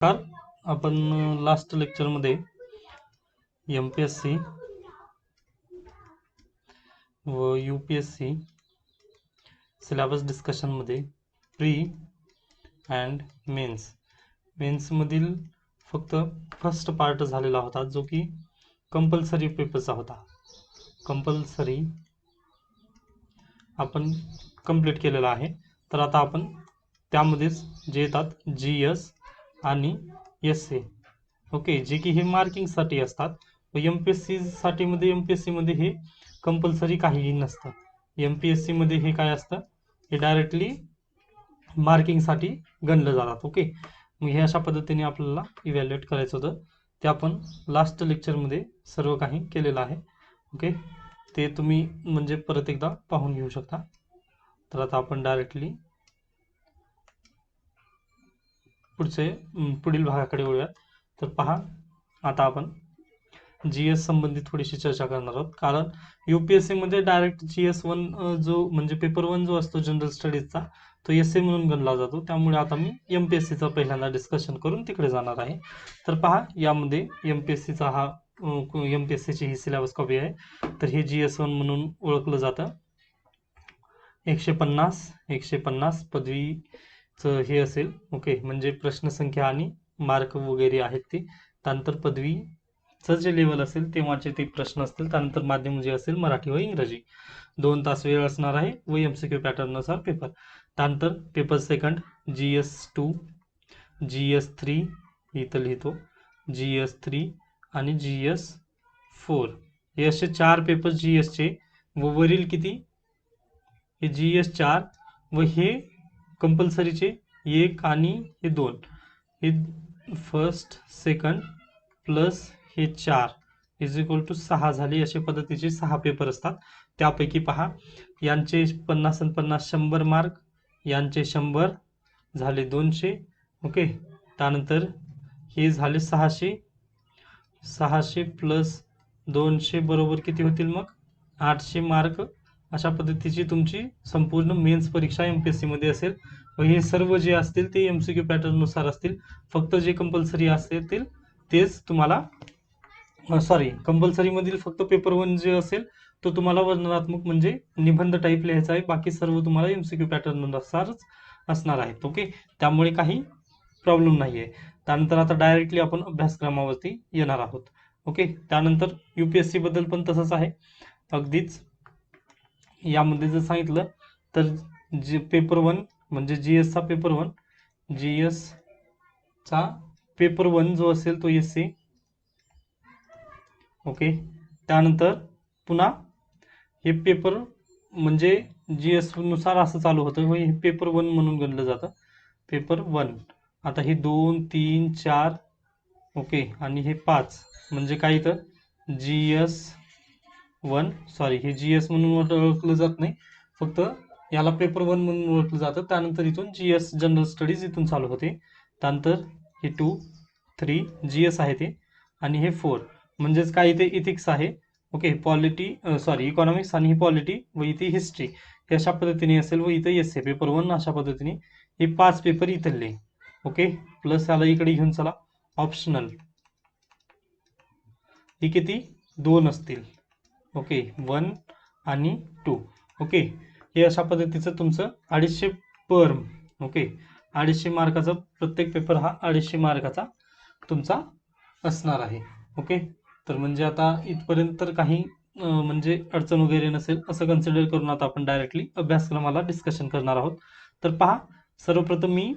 तर आपण लास्ट लेक्चरमध्ये MPSC व UPSC सिलेबस डिस्कशनमध्ये प्री अँड मेन्समधील फक्त फर्स्ट पार्ट झालेला होता, जो की कंपल्सरी पेपरचा होता. कंपल्सरी आपण कंप्लीट केलेला आहे. तर आता आपण त्यामध्येच जे येतात GS आणि SA, ओके, जे की हे मार्किंगसाठी असतात. व MPSC मध्ये हे कंपल्सरी काहीही नसतं. MPSC मध्ये हे काय असतं, हे डायरेक्टली मार्किंगसाठी गणलं जातात. ओके, मग हे अशा पद्धतीने आपल्याला इव्हॅल्युएट करायचं होतं. ते आपण लास्ट लेक्चरमध्ये सर्व काही केलेलं आहे. ओके, ते तुम्ही म्हणजे परत एकदा पाहून घेऊ शकता. तर आता आपण डायरेक्टली पुढील भागाकडे वळूयात. तर पहा, आता आपण GS संबंधित थोडीशी चर्चा करणार आहोत. कारण UPSC मध्ये डायरेक्ट GS1 जो म्हणजे पेपर 1 जो असतो जनरल स्टडीजचा, तो SA म्हणून गणला जातो. त्यामुळे आता मी MPSC चा पहिल्यांदा डिस्कशन करून तिकडे जाणार आहे. तर पहा, यामध्ये MPSC चा हा MPSC ची ही सिलेबस कॉपी आहे. तर हे GS1 म्हणून ओळखलं जातं. 150 पदवीचं हे असेल. ओके, म्हणजे प्रश्नसंख्या आणि मार्क वगैरे आहेत ते. त्यानंतर पदवीचं जे लेवल असेल तेव्हाचे ते प्रश्न असतील. त्यानंतर माध्यम जे असेल मराठी व इंग्रजी. 2 तास वेळ असणार आहे व MCQ पॅटर्न नुसार पेपर. त्यानंतर पेपर सेकंड GS2, GS3 इथं लिहितो, GS3 आणि GS4 हे असे 4 पेपर GS चे. व वरील किती, हे GS4 व हे कंपल्सरीचे 1 आणि हे 2, हे फर्स्ट सेकंड प्लस हे 4 इज इक्वल टू 6 झाले. अशा पद्धतीचे 6 पेपर असतात. त्यापैकी पहा, यांचे 50 आणि 50 100 मार्क, यांचे 100 झाले 200. ओके, त्यानंतर हे झाले 600 प्लस 200 बरोबर किती होतील, मग 800 मार्क. अशा पद्धतीची तुमची संपूर्ण मेन्स परीक्षा MPSC मध्ये असेल. व हे सर्व जे असतील ते MCQ पॅटर्न नुसार असतील. फक्त जे कंपल्सरी असतील तेच तुम्हाला कंपल्सरी मधील फक्त पेपर 1 जे असेल तो तुम्हाला वर्णनात्मक म्हणजे निबंध टाईप लिहायचा आहे. बाकी सर्व तुम्हाला MCQ पॅटर्न नुसारच असणार आहेत. ओके, त्यामुळे काही प्रॉब्लेम नाहीये. त्यानंतर आता डायरेक्टली आपण अभ्यासक्रमावरती येणार आहोत. ओके, त्यानंतर UPSC बद्दल पण तसंच आहे अगदीच. यामध्ये जर सांगितलं तर जे पेपर 1 म्हणजे GS चा पेपर 1, GS चा पेपर 1 जो असेल तो SA. ओके, त्यानंतर पुन्हा हे पेपर म्हणजे GS नुसार असं चालू होतं व हे पेपर 1 म्हणून गणलं जातं. पेपर 1. आता हे 2 3 4 ओके आणि हे 5 म्हणजे काय, तर GS1 हे GS म्हणून ओळखलं जात नाही, फक्त याला पेपर 1 म्हणून ओळखलं जातं. त्यानंतर इथून GS जनरल स्टडीज इथून चालू होते. त्यानंतर हे 2 3 GS आहे ते, आणि हे 4 म्हणजेच काय, इथे इथिक्स आहे. ओके, इकॉनॉमिक्स आणि पॉलिटी व इथे हिस्ट्री हे अशा पद्धतीने असेल. व इथे SA पेपर 1 अशा पद्धतीने हे 5 पेपर इथले. ओके, प्लस याला इकडे घेऊन चला ऑप्शनल, ही किती 2 असतील. ओके, 1 आणि 2. ओके, हे अशा पद्धतीचं तुमचं 250 पर. ओके, 250 मार्काचा प्रत्येक पेपर हा 250 मार्काचा तुमचा असणार आहे. ओके, तर म्हणजे आता इथपर्यंत तर काही म्हणजे अडचण वगैरे नसेल असं कन्सिडर करून आता आपण डायरेक्टली अभ्यासक्रमाला डिस्कशन करणार आहोत. तर पहा, सर्वप्रथम मी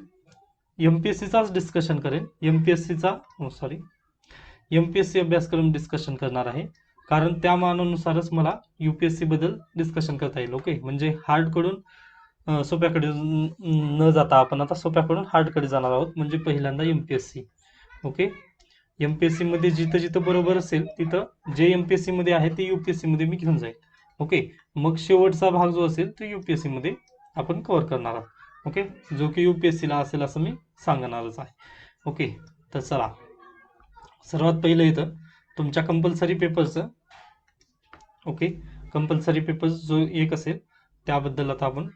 MPSC चाच डिस्कशन करेन. MPSC अभ्यासक्रम डिस्कशन करणार आहे. कारण त्या मानानुसारच मला UPSC बद्दल डिस्कशन करता येईल. ओके, म्हणजे हार्डकडून सोप्याकडे न जाता आपण आता सोप्याकडून हार्डकडे जाणार आहोत. म्हणजे पहिल्यांदा MPSC. ओके, MPSC मध्ये जिथं जिथं बरोबर असेल तिथं जे MPSC मध्ये आहे ते UPSC मध्ये मी घेऊन जाईल. ओके, मग शेवटचा भाग जो असेल तो UPSC मध्ये आपण कव्हर करणार आहोत. ओके, जो की UPSC ला असेल असं मी सांगणारच आहे. ओके, तर चला, सर्वात पहिलं येतं तुमच्या कंपल्सरी पेपरचं. ओके, कंपल्सरी पेपर्स जो एक असेल त्याबद्दल आता आपण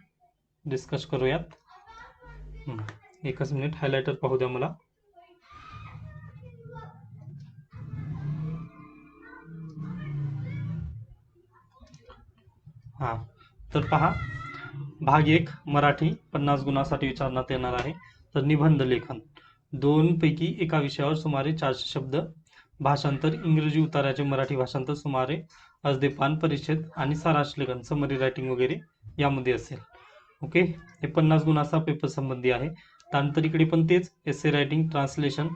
डिस्कस करूयात. एकच मिनिट, हायलायटर पाहू द्या मला. हा, तर पहा, भाग 1 मराठी 50 गुणासाठी विचारण्यात येणार आहे. तर निबंध लेखन, दोन पैकी एका विषयावर सुमारे 400 शब्द, भाषांतर इंग्रजी उताराचे मराठी भाषांतर सुमारे अर्धे पान, परिच्छेद आणि सारांश लेखन समरी रायटिंग वगैरे यामध्ये असेल. ओके, हे 50 गुणाचा पेपर संबंधी आहे. त्यानंतर इकडे पण तेच एसे रायटिंग, ट्रान्सलेशन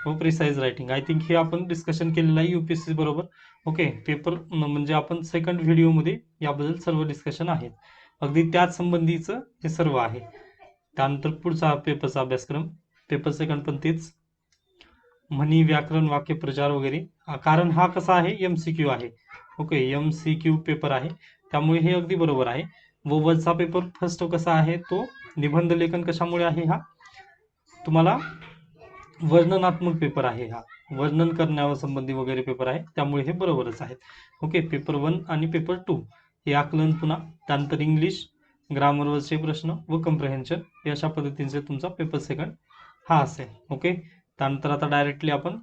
व प्रिसाइज रायटिंग. आय थिंक हे आपण डिस्कशन केलेलं आहे UPSC बरोबर. ओके, पेपर म्हणजे आपण सेकंड व्हिडिओमध्ये याबद्दल सर्व डिस्कशन आहे, अगदी त्याच संबंधीचं हे सर्व आहे. त्यानंतर पुढचा पेपरचा अभ्यासक्रम, पेपर सेकंड पण तेच, म्हणी, व्याकरण, वाक्य प्रचार वगैरे. कारण हा कसा आहे, MCQ आहे. ओके, MCQ पेपर आहे, त्यामुळे हे अगदी बरोबर आहे. व वरचा पेपर फर्स्ट कसा आहे, तो निबंध लेखन कशामुळे आहे, हा तुम्हाला वर्णनात्मक पेपर आहे, हा वर्णन करण्यावर संबंधी वगैरे पेपर आहे, त्यामुळे हे बरोबरच आहे. ओके, पेपर 1 आणि पेपर 2 हे आकलन पुन्हा, त्यानंतर इंग्लिश ग्रामरवरचे प्रश्न व कम्प्रेहेन्शन, हे अशा पद्धतीचे तुमचा पेपर सेकंड हा असेल. ओके, त्यानंतर आता डायरेक्टली आपण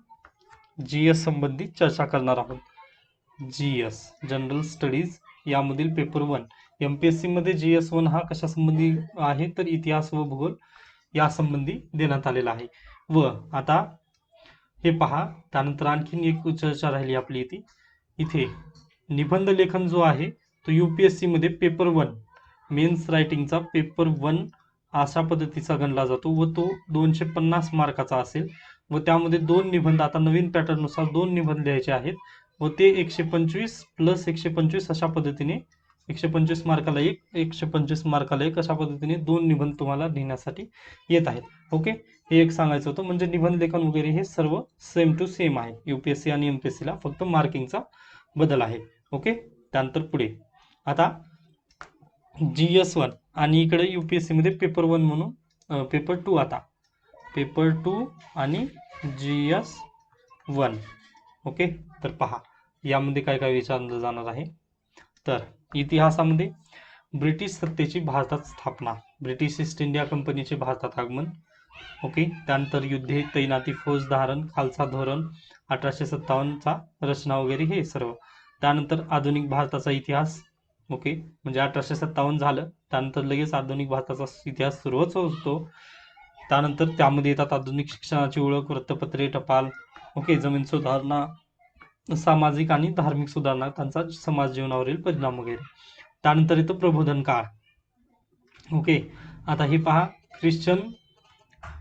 GS संबंधी चर्चा करणार आहोत. GS जनरल स्टडीज यामधील पेपर 1, MPSC मध्ये GS1 हा कशा संबंधी आहे, तर इतिहास व भूगोल या संबंधी देण्यात आलेला आहे. व आता हे पहा, त्यानंतर आणखीन एक चर्चा राहिली आपली इथे निबंध लेखन जो आहे तो UPSC मध्ये पेपर 1 मेन्स रायटिंगचा पेपर 1 अशा पद्धतीचा गणला जातो व तो 250 मार्काचा असेल. व त्यामध्ये 2 निबंध, आता नवीन पॅटर्न नुसार 2 निबंध लिहायचे आहेत व ते 125 प्लस 125 अशा पद्धतीने, 125 मार्काला एक, 125 मार्काला एक, अशा पद्धतीने 2 निबंध तुम्हाला लिहिण्यासाठी येत आहेत. ओके, हे एक सांगायचं होतं. म्हणजे निबंध लेखन वगैरे हे सर्व सेम टू सेम आहे, UPSC आणि MPSC ला फक्त मार्किंगचा बदल आहे. ओके, त्यानंतर पुढे आता GS1 आणि इकडे UPSC मध्ये पेपर 1 म्हणून पेपर 2, आता पेपर 2 आणि GS1. ओके, तर पहा यामध्ये काय काय विचारलं जाणार आहे. तर इतिहासामध्ये ब्रिटिश सत्तेची भारतात स्थापना, ब्रिटिश ईस्ट इंडिया कंपनीचे भारतात आगमन. ओके, त्यानंतर युद्धे, तैनाती, फौज धारण, खालसा धोरण, 1857चा रचना वगैरे हे सर्व. त्यानंतर आधुनिक भारताचा इतिहास. ओके, म्हणजे 1857 झालं, त्यानंतर लगेच आधुनिक भारताचा इतिहास सुरुवात होतो. त्यानंतर त्यामध्ये येतात आधुनिक शिक्षणाची ओळख, वृत्तपत्रे, टपाल. ओके, जमीन सुधारणा, सामाजिक आणि धार्मिक सुधारणा, त्यांचा समाज जीवनावरील परिणाम वगैरे. त्यानंतर येतं प्रबोधन काळ. ओके, आता हे पहा, ख्रिश्चन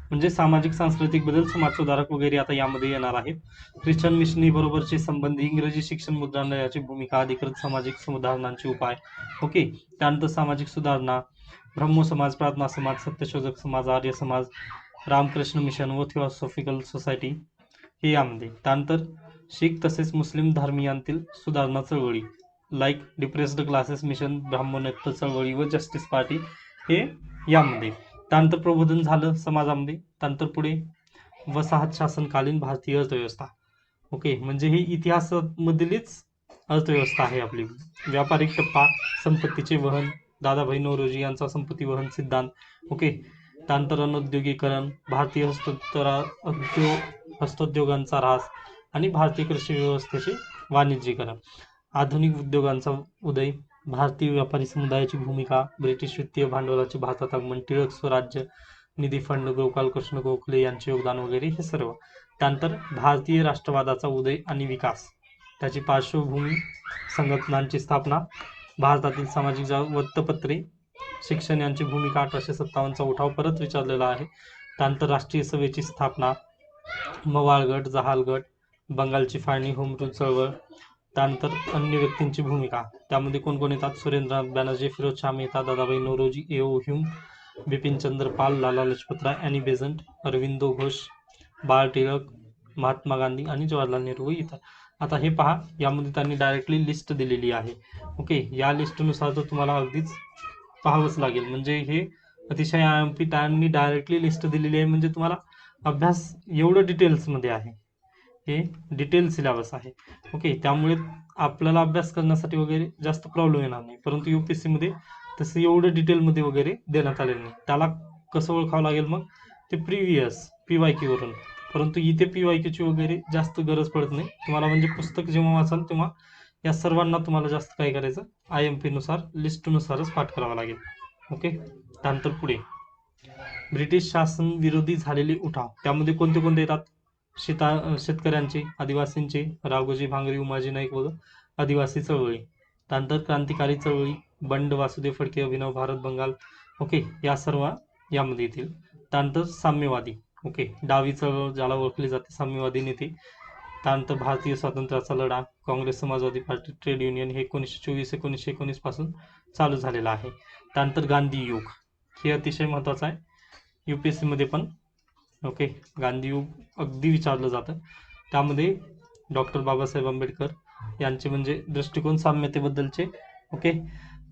म्हणजे सामाजिक सांस्कृतिक बदल, समाज सुधारक वगैरे आता यामध्ये येणार आहेत. ख्रिश्चन मिशनरी बरोबरचे संबंध, इंग्रजी शिक्षण मुद्रणालयाची भूमिका, अधिकृत सामाजिक सुधारणांचे उपाय. ओके, त्यानंतर सामाजिक सुधारणा, ब्रह्मो समाज, प्रार्थना समाज, सत्यशोधक समाज, आर्य समाज, रामकृष्ण मिशन व थिओसॉफिकल सोसायटी हे यामध्ये. त्यानंतर शीख तसेच मुस्लिम धर्मीयांतील सुधारणा चळवळी, लाईक डिप्रेस्ड क्लासेस मिशन, ब्राह्मणत्व चळवळी व जस्टिस पार्टी हे यामध्ये. त्यानंतर प्रबोधन झालं समाजामध्ये. त्यानंतर पुढे वसाहत शासनकालीन भारतीय अर्थव्यवस्था. ओके, म्हणजे ही इतिहासामधलीच अर्थव्यवस्था आहे आपली. व्यापारिक टप्पा, संपत्तीचे वहन, दादाभाई नौरोजी यांचा संपत्ती वहन सिद्धांत. ओके, त्यानंतर अनौद्योगिकरण, भारतीय हस्तोद्योगांचा ऱ्हास आणि भारतीय कृषी व्यवस्थेचे वाणिज्यीकरण, आधुनिक उद्योगांचा उदय, भारतीय व्यापारी समुदायाची भूमिका, ब्रिटिश वित्तीय भांडवलाचे भारतात आगमन, टिळक स्वराज्य निधी फंड, गोपाल कृष्ण गोखले यांचे योगदान वगैरे हे सर्व. त्यानंतर भारतीय राष्ट्रवादाचा उदय आणि विकास, त्याची पार्श्वभूमी, संघटनांची स्थापना, भारतातील सामाजिक वृत्तपत्रे, शिक्षण यांची भूमिका, 1857चा उठाव परत विचारलेला आहे. त्यानंतर राष्ट्रीय सभेची स्थापना, मवाळ गट, जहाल गट, बंगालची फाळणी, होम रूल चळवळ. त्यानंतर अन्य व्यक्तींची भूमिका, त्यामध्ये कोण कोण येतात, Surendranath Banerjee, Firozshah Mehta, Dadabhai Naoroji, A.O.. Hume, Bipin Chandra Pal, Lala Lajpat Rai, Annie Besant, Aurobindo Ghosh, बाळ टिळक, महात्मा गांधी आणि जवाहरलाल नेहरू व इतर. आता हे पहा, यामध्ये त्यांनी डायरेक्टली लिस्ट दिलेली आहे. ओके, या लिस्टनुसार तर तुम्हाला अगदीच पाहावंच लागेल. म्हणजे हे अतिशय IMP त्यांनी डायरेक्टली लिस्ट दिलेली आहे, म्हणजे तुम्हाला अभ्यास एवढं डिटेल्समध्ये आहे, हे डिटेल सिलेबस आहे. ओके, त्यामुळे आपल्याला अभ्यास करण्यासाठी वगैरे जास्त प्रॉब्लेम येणार नाही. परंतु UPSC मध्ये तसं एवढं डिटेलमध्ये वगैरे देण्यात आलेलं नाही. त्याला कसं ओळखावं लागेल मग, ते प्रिव्हियस PYQ वरून. परंतु इथे PYQ ची वगैरे जास्त गरज पडत नाही तुम्हाला. म्हणजे पुस्तक जेव्हा वाचाल तेव्हा या सर्वांना तुम्हाला जास्त काय करायचं, IMP नुसार लिस्टनुसारच पाठ करावा लागेल. ओके. त्यानंतर पुढे ब्रिटिश शासन विरोधी झालेले उठाव, त्यामध्ये कोणते कोणते येतात? शेतकऱ्यांचे, आदिवासींचे, राघोजी भांगरे, उमाजी नाईक व आदिवासी चळवळी. त्यानंतर क्रांतिकारी चळवळी, बंड, वासुदेव फडके, अभिनव भारत बंगाल. ओके, या सर्व यामध्ये येतील. त्यानंतर साम्यवादी. ओके, डावी चळवळ ज्याला ओळखली जाते साम्यवादी नेते. त्यानंतर भारतीय स्वातंत्र्याचा लढा, काँग्रेस, समाजवादी पार्टी, ट्रेड युनियन, हे 1924-1919 पासून चालू झालेला आहे. त्यानंतर गांधी युग, हे अतिशय महत्वाचं आहे UPSC मध्ये पण. ओके, गांधी युग अगदी विचारलं जातं. त्यामध्ये डॉक्टर बाबासाहेब आंबेडकर यांचे म्हणजे दृष्टिकोन साम्यतेबद्दलचे. ओके,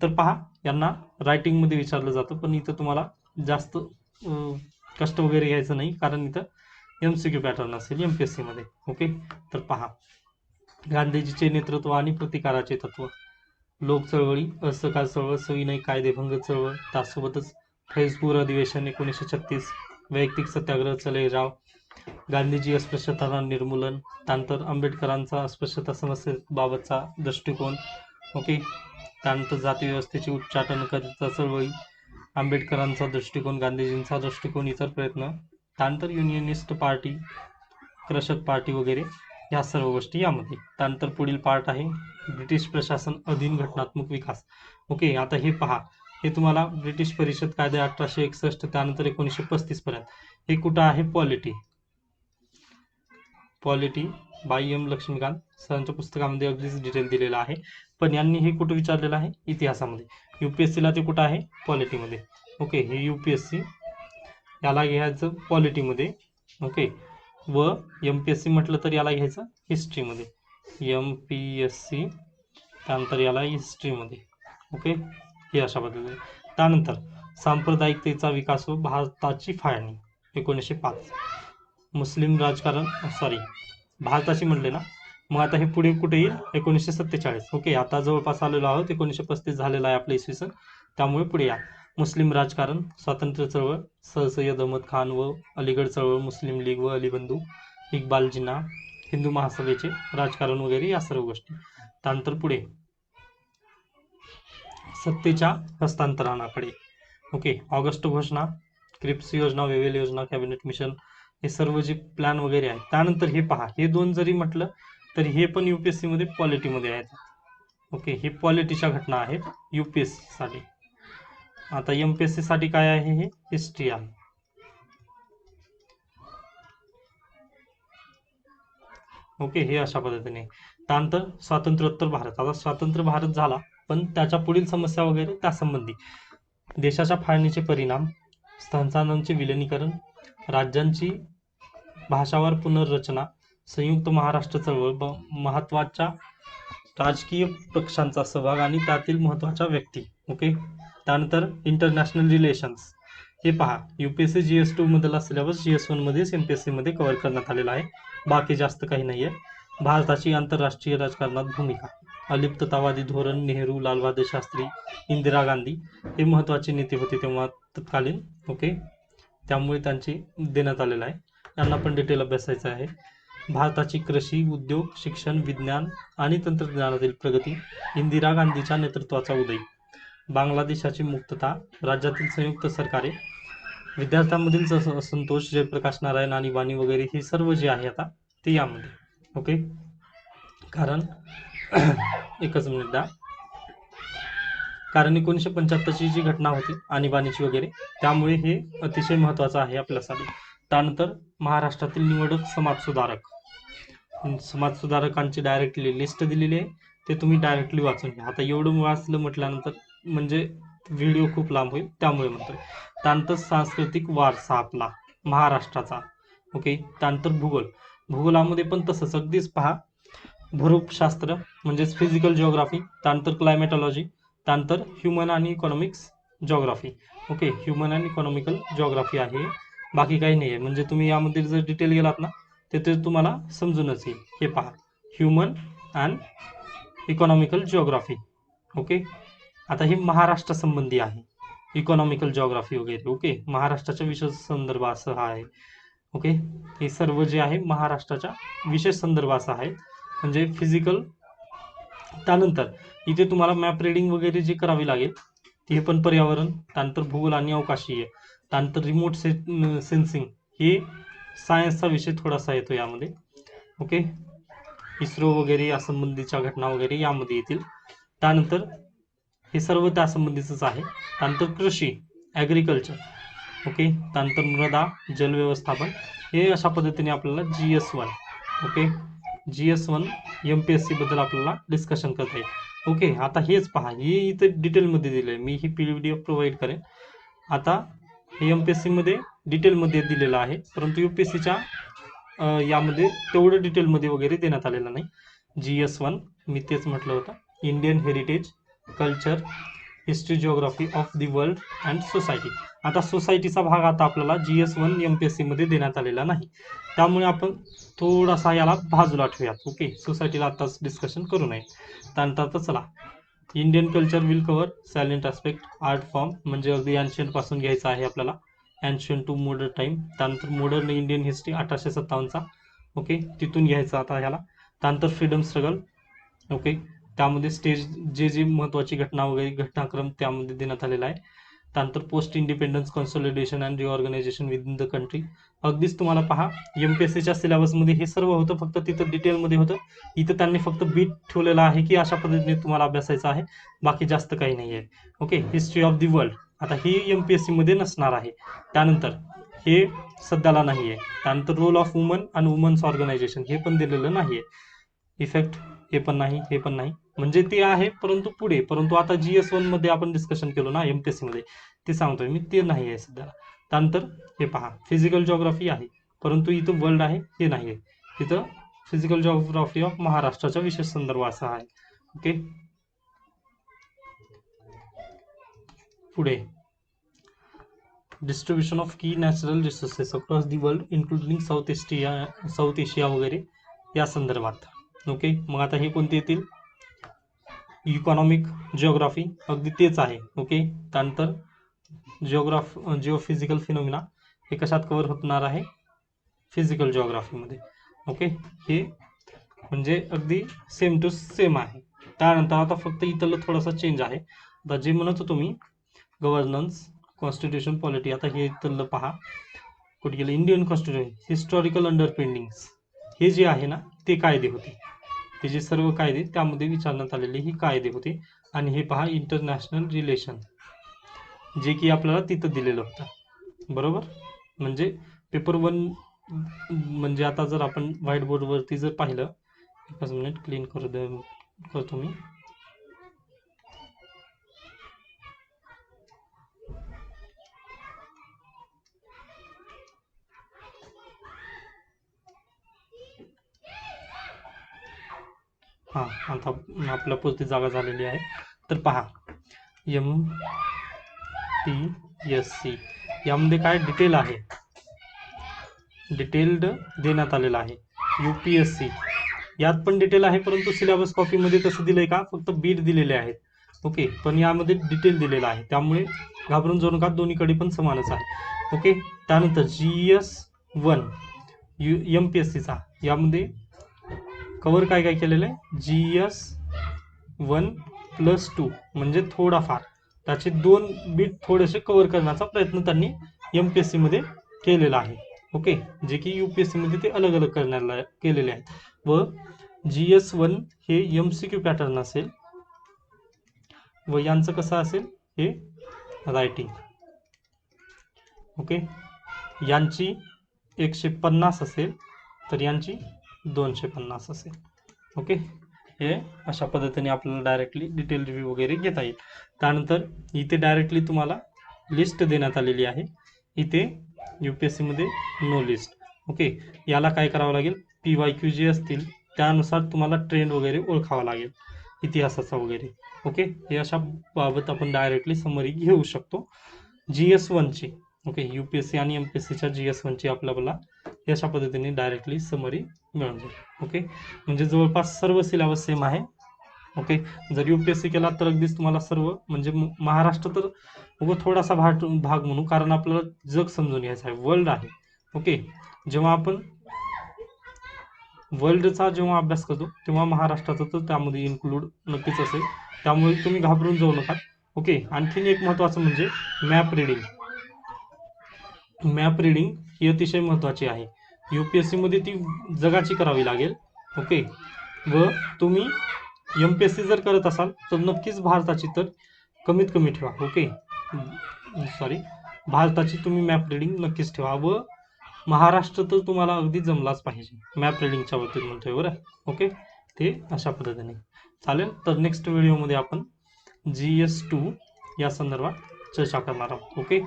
तर पहा, यांना रायटिंग मध्ये विचारलं जातं, पण इथं तुम्हाला जास्त कष्ट वगैरे घ्यायचं नाही, कारण इथं MCQ पॅटर्न असेल MPSC मध्ये. ओके, तर पहा, गांधीजीचे नेतृत्व आणि प्रतिकाराचे तत्व, लोक चळवळी, असहकार चळवळ, सविनय कायदेभंग चळवळ, त्यासोबतच फैजपूर अधिवेशन 1936, वैयक्तिक सत्याग्रह, चलेराव, गांधीजी अस्पृश्यता निर्मूलन, त्यानंतर आंबेडकरांचा अस्पृश्यता समस्येबाबतचा दृष्टिकोन. ओके, त्यानंतर जाती व्यवस्थेची उच्चाटन करिता चळवळी, आंबेडकरांचा दृष्टिकोन, गांधीजींचा दृष्टिकोन, इतर प्रयत्न, त्यानंतर युनियनिस्ट पार्टी, क्रशक पार्टी वगैरे, या सर्व गोष्टी यामध्ये. त्यानंतर पुढील पार्ट आहे ब्रिटिश प्रशासन अधीन घटनात्मक विकास. ओके, आता हे पहा, हे तुम्हाला ब्रिटिश परिषद कायदे 1861, त्यानंतर 1935 पर्यंत. हे कुठं आहे? पॉलिटी बाय M लक्ष्मीकांत सरांच्या पुस्तकामध्ये अगदीच डिटेल दिलेला आहे, पण यांनी हे कुठं विचारलेलं आहे? इतिहासामध्ये. UPSC ला ते कुठं आहे? पॉलिटीमध्ये. ओके, हे UPSC याला घ्यायचं पॉलिटीमध्ये. ओके, व MPSC म्हटलं तर याला घ्यायचं हिस्ट्रीमध्ये. MPSC त्यानंतर याला हिस्ट्रीमध्ये. ओके, हे अशा पद्धतीने. त्यानंतर सांप्रदायिकतेचा विकास व भारताची फाळणी 1905, मुस्लिम राजकारण, भारताची म्हणले ना, मग आता हे पुढे कुठे येईल? 1947. ओके, आता जवळपास आलेलो आहोत, 1935 झालेला आहे आपलं इसवी सन, त्यामुळे पुढे या. मुस्लिम राजकारण, स्वातंत्र्य चळवळ, सर सय्यद अहमद खान व अलीगड चळवळ, मुस्लिम लीग व अली बंधू, इक्बाल जिन्ना, हिंदू महासभेचे राजकारण वगैरे, या सर्व गोष्टी. त्यानंतर पुढे सत्तेच्या हस्तांतरणाकडे. ओके, ऑगस्ट घोषणा, क्रिप्स योजना, वेव्हेल योजना, कॅबिनेट मिशन, हे सर्व जे प्लॅन वगैरे आहेत. त्यानंतर हे पहा, हे दोन जरी म्हटलं तर हे पण UPSC मध्ये पॉलिटीमध्ये आहेत. ओके, हे पॉलिटीच्या घटना आहेत UPSC साठी. आता MPSC साठी काय आहे? हे हिस्ट्री आहे. ओके, हे अशा पद्धतीने. त्यानंतर स्वातंत्र्योत्तर भारत. आता स्वतंत्र भारत झाला, पण त्याच्या पुढील समस्या वगैरे त्यासंबंधी. देशाच्या फाळणीचे परिणाम, संस्थानांचे विलिनीकरण, राज्यांची भाषावार पुनर्रचना, संयुक्त महाराष्ट्र चळवळ, महत्वाच्या राजकीय पक्षांचा सहभाग आणि त्यातील महत्वाच्या व्यक्ती. ओके, त्यानंतर इंटरनॅशनल रिलेशन्स. हे पहा, UPSC GS2 मधला सिलेबस GS1 मध्येच MPSC मध्ये कव्हर करण्यात आलेला आहे, बाकी जास्त काही नाहीये. भारताची आंतरराष्ट्रीय राजकारणात भूमिका, अलिप्ततावादी धोरण, नेहरू, लालबहादूर शास्त्री, इंदिरा गांधी हे महत्वाचे नेते होते तेव्हा तत्कालीन. ओके, त्यामुळे त्यांची देण्यात आलेलं आहे, यांना पण डिटेल अभ्यासायचं आहे. भारताची कृषी, उद्योग, शिक्षण, विज्ञान आणि तंत्रज्ञानातील प्रगती, इंदिरा गांधीच्या नेतृत्वाचा उदय, बांगलादेशाची मुक्तता, राज्यातील संयुक्त सरकारे, विद्यार्थ्यांमधील असंतोष, जयप्रकाश नारायण, आणीबाणी वगैरे, हे सर्व जे आहे आता ते यामध्ये. ओके, कारण एकच मिनिट द्या. कारण 1975ची जी घटना होती आणीबाणीची वगैरे, त्यामुळे हे अतिशय महत्वाचं आहे आपल्यासाठी. त्यानंतर महाराष्ट्रातील निवडक समाजसुधारकांची डायरेक्टली लिस्ट दिलेली आहे, ते तुम्ही डायरेक्टली वाचून घ्या. आता एवढं वाचलं म्हटल्यानंतर म्हणजे व्हिडिओ खूप लांब होईल, त्यामुळे म्हणतोय. त्यानंतर सांस्कृतिक वारसा आपला महाराष्ट्राचा. ओके, त्यानंतर भूगोलामध्ये पण तसंच अगदीच पहा, भूरूपशास्त्र म्हणजेच फिजिकल जिओग्राफी, त्यानंतर क्लायमेटॉलॉजी, त्यानंतर ह्युमन आणि इकॉनॉमिक्स जिओग्राफी. ओके, ह्युमन आणि इकॉनॉमिकल जिओग्राफी आहे, बाकी काही नाही आहे. म्हणजे तुम्ही यामध्ये जर डिटेल गेलात ना, ते तुम्हाला समजूनच येईल. हे पहा, human and economical geography. Okay, आता हे महाराष्ट्र संबंधी आहे, इकॉनॉमिकल जिओग्राफी वगैरे. ओके, महाराष्ट्राच्या विशेष संदर्भासह आहे. ओके, हे सर्व जे आहे महाराष्ट्राच्या विशेष संदर्भासह आहे, म्हणजे फिजिकल त्यानंतर इथे तुम्हाला मॅप रिडिंग वगैरे जे करावी लागेल ते पण पर्यावरण, त्यानंतर भूगोल आणि अवकाशीय, त्यानंतर रिमोट सेन्सिंग, हे सायन्सचा विषय थोडासा येतो यामध्ये. ओके, इस्रो वगैरे या संबंधीच्या घटना वगैरे यामध्ये येतील. त्यानंतर हे सर्व त्या संबंधीचंच आहे. त्यानंतर कृषी, ॲग्रिकल्चर, ओके, त्यानंतर मृदा जल व्यवस्थापन, हे अशा पद्धतीने आपल्याला GS1, ओके, GS1 MPSC बद्दल आपल्याला डिस्कशन करता येईल. ओके, आता हेच पहा, हे इथे डिटेलमध्ये दिलं आहे, मी ही PDF प्रोव्हाइड करेन. आता हे MPSC मध्ये डिटेलमध्ये दिलेलं आहे, परंतु UPSCच्या यामध्ये तेवढं डिटेलमध्ये वगैरे देण्यात आलेलं नाही. GS1 मी तेच म्हटलं होतं, Indian heritage, culture, history, geography of the world and society. आता सोसायटीचा भाग आता आपल्याला GS1 MPSC मध्ये देण्यात आलेला नाही, त्यामुळे आपण थोडासा याला बाजूला ठेवूयात. ओके, सोसायटीला आताच डिस्कशन करू नये. त्यानंतर आता चला, Indian culture will cover silent aspect, art form, म्हणजे अगदी एन्शियंट पासून घ्यायचं आहे आपल्याला, एन्शियंट टू मॉडर्न टाइम. त्यानंतर मॉडर्न इंडियन हिस्ट्री 1857चा, ओके, तिथून घ्यायचं आता ह्याला. त्यानंतर फ्रीडम स्ट्रगल, ओके, त्यामध्ये स्टेज जे महत्त्वाची घटना वगैरे घटनाक्रम त्यामध्ये देण्यात आलेला आहे. त्यानंतर post independence, consolidation and reorganisation within the country. अगदीच तुम्हाला पहा, MPSCच्या सिलेबसमध्ये हे सर्व होतं, फक्त तिथं डिटेलमध्ये होतं. इथं त्यांनी फक्त बीट ठेवलेला आहे की अशा पद्धतीने तुम्हाला अभ्यासायचं आहे, बाकी जास्त काही नाही आहे. Okay, history of the world, आता ही MPSC मध्ये नसणार आहे. त्यानंतर हे सध्याला नाही आहे. त्यानंतर रोल ऑफ वुमन आणि वुमन्स ऑर्गनायझेशन, हे पण दिलेलं नाही आहे. इफेक्ट, हे पण नाही, हे पण नाही, म्हणजे ते आहे परंतु पुढे. परंतु आता GS1 मध्ये आपण डिस्कशन केलो ना MPSC मध्ये, ते सांगतोय मी, ते नाही आहे सध्या. त्यानंतर हे पहा, फिजिकल जिओग्राफी आहे, परंतु इथं वर्ल्ड आहे, हे नाही आहे. तिथं फिजिकल जिओग्राफी ऑफ महाराष्ट्राच्या विशेष संदर्भ असा आहे. ओके, पुढे डिस्ट्रीब्युशन ऑफ की natural resources across the world including south Asia वगैरे या संदर्भात. ओके, मग आता हे कोणते येतील? इकॉनॉमिक जिओग्राफी, अगदी तेच आहे. ओके, त्यानंतर जिओफिजिकल फिनोमिना, हे कशात कव्हर होणार आहे? फिजिकल जिओग्राफीमध्ये. ओके, हे म्हणजे अगदी सेम टू सेम आहे. त्यानंतर आता फक्त इथलं थोडासा चेंज आहे. आता जे म्हणत होतो मी, गव्हर्नन्स, कॉन्स्टिट्यूशन, पॉलिटी, आता हे इथलं पहा कुठे गेलं, इंडियन कॉन्स्टिट्यूशन, हिस्टॉरिकल अंडरपिंडिंग्स, हे जे आहे ना ते कायदे होते, ते जे सर्व कायदे त्यामध्ये विचारण्यात आलेले ही कायदे होते. आणि हे पहा, इंटरनॅशनल रिलेशन, जे की आपल्याला तिथं दिलेलं होतं, बरोबर. म्हणजे पेपर 1, म्हणजे आता जर आपण व्हाईट बोर्डवरती जर पाहिलं, एकच मिनिट क्लीन करतो मी. हां, आता आपल्या पुरती जागा झालेली आहे. तर पहा, MPSC यामध्ये काय डिटेल आहे, डिटेल्ड देण्यात आलेलं आहे. UPSC यात पण डिटेल आहे, परंतु सिलेबस कॉपीमध्ये तसं दिलंय का, फक्त बीट दिलेले आहेत. ओके, पण यामध्ये डिटेल दिलेलं आहे, त्यामुळे घाबरून जाऊ नका, दोन्हीकडे पण समानच आहे. ओके, त्यानंतर GS1 MPSCचा यामध्ये कव्हर काय काय केलेलं आहे, GS1+2, म्हणजे थोडाफार त्याचे 2 बीट थोडेसे कव्हर करण्याचा प्रयत्न त्यांनी MPSC मध्ये केलेला आहे. ओके, जे की UPSC मध्ये ते अलग अलग करण्याला केलेले आहेत. व GS1 हे MCQ पॅटर्न असेल, व यांचं कसं असेल, हे रायटिंग. ओके, यांची 150 असेल, तर यांची 250 असेल. ओके, हे अशा पद्धतीने आपल्याला डायरेक्टली डिटेल रिव्ह्यू वगैरे घेता येईल. त्यानंतर इथे डायरेक्टली तुम्हाला लिस्ट देण्यात आलेली आहे. इथे UPSC मध्ये नो लिस्ट. ओके, याला काय करावं लागेल, PYQ जे असतील त्यानुसार तुम्हाला ट्रेंड वगैरे ओळखावा लागेल, इतिहासाचा वगैरे. ओके, हे अशा बाबत आपण डायरेक्टली समरी घेऊ शकतो GS1 ची. ओके, UPSC आणि MPSCच्या GS1 ची आपल्याला अशा पद्धतीने डायरेक्टली समरी मिळून जाईल. ओके, म्हणजे जवळपास सर्व सिलेबस सेम आहे. ओके, जर UPSC केला तर अगदीच तुम्हाला सर्व, म्हणजे महाराष्ट्र तर थोडासा भाग म्हणू, कारण आपल्याला जग समजून घ्यायचं आहे, वर्ल्ड आहे. ओके, जेव्हा आपण वर्ल्डचा जेव्हा अभ्यास करतो तेव्हा महाराष्ट्राचा तर त्यामध्ये इन्क्लूड नक्कीच असेल, त्यामुळे तुम्ही घाबरून जाऊ नका. ओके. आणखीन एक महत्त्वाचं म्हणजे मॅप रीडिंग. मॅप रीडिंग ही अतिशय महत्त्वाची आहे. UPSC मध्ये ती जगाची करावी लागेल. ओके. व तुम्ही MPSC जर करत असाल तर नक्कीच भारताची तर कमीत कमी ठेवा. ओके. सॉरी, भारताची तुम्ही मॅप रीडिंग नक्कीच ठेवा व महाराष्ट्र तर तुम्हाला अगदी जमलाच पाहिजे मॅप रीडिंगच्या बाबतीत म्हणतोय बरं. ओके. ते अशा पद्धतीने चालेल. तर नेक्स्ट व्हिडिओमध्ये आपण GS2 या संदर्भात चर्चा करणार आहोत. ओके.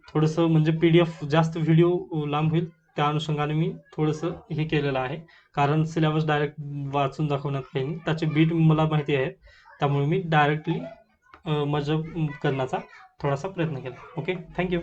थोडंसं म्हणजे PDF जास्त व्हिडिओ लांब होईल, त्या अनुषंगाने मी थोडंसं हे केलेलं आहे, कारण सिलेबस डायरेक्ट वाचून दाखवण्यात काही नाही, त्याचे बीट मला माहिती आहे, त्यामुळे मी डायरेक्टली मजा करण्याचा थोडासा प्रयत्न केला. ओके. थँक्यू.